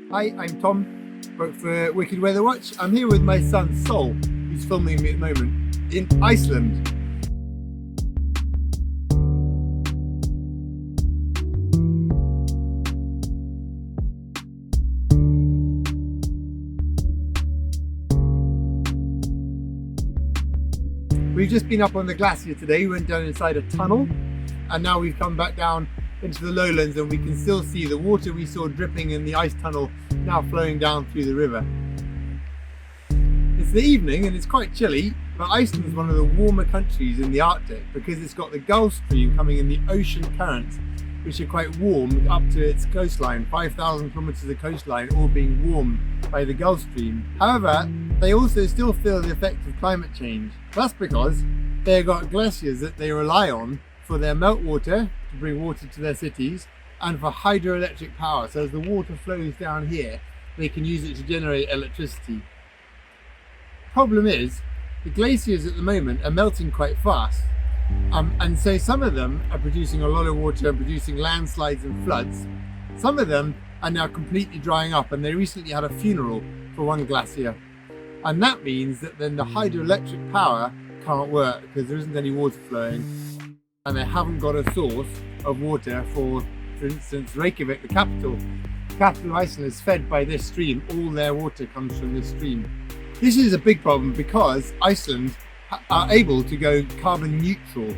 Hi, I'm Tom, work for Wicked Weather Watch. I'm here with my son Sol, who's filming me at the moment in Iceland. We've just been up on the glacier today. We went down inside a tunnel and now we've come back down into the lowlands and we can still see the water we saw dripping in the ice tunnel now flowing down through the river. It's the evening and it's quite chilly, but Iceland is one of the warmer countries in the Arctic because it's got the Gulf Stream coming in, the ocean currents, which are quite warm up to its coastline, 5,000 kilometers of coastline, all being warmed by the Gulf Stream. However, they also still feel the effect of climate change. That's because they've got glaciers that they rely on for their meltwater to bring water to their cities and for hydroelectric power. So as the water flows down here, they can use it to generate electricity. Problem is, the glaciers at the moment are melting quite fast. And so some of them are producing a lot of water and producing landslides and floods. Some of them are now completely drying up, and they recently had a funeral for one glacier. And that means that then the hydroelectric power can't work because there isn't any water flowing. And they haven't got a source of water for instance, Reykjavik, the capital. The capital of Iceland is fed by this stream. All their water comes from this stream. This is a big problem because Iceland are able to go carbon neutral,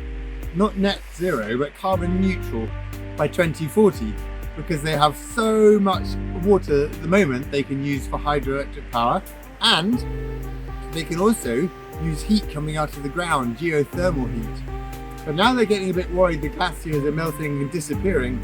not net zero, but carbon neutral by 2040 because they have so much water at the moment they can use for hydroelectric power, and they can also use heat coming out of the ground, geothermal heat. But now they're getting a bit worried the glaciers are melting and disappearing.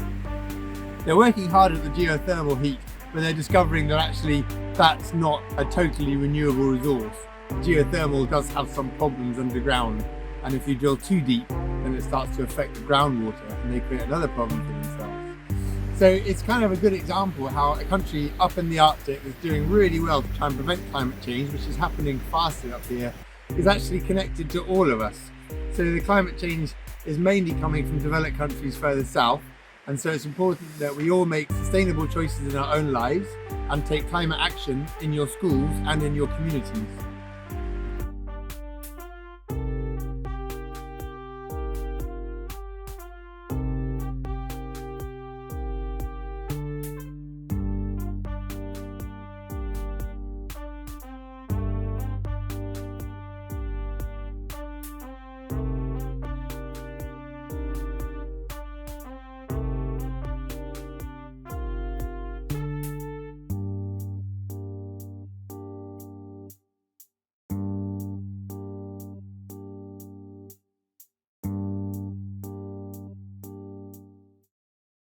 They're working hard at the geothermal heat, but they're discovering that actually that's not a totally renewable resource. Geothermal does have some problems underground, and if you drill too deep, then it starts to affect the groundwater and they create another problem for themselves. So it's kind of a good example how a country up in the Arctic is doing really well to try and prevent climate change, which is happening faster up here, is actually connected to all of us. So the climate change is mainly coming from developed countries further south, and so it's important that we all make sustainable choices in our own lives and take climate action in your schools and in your communities.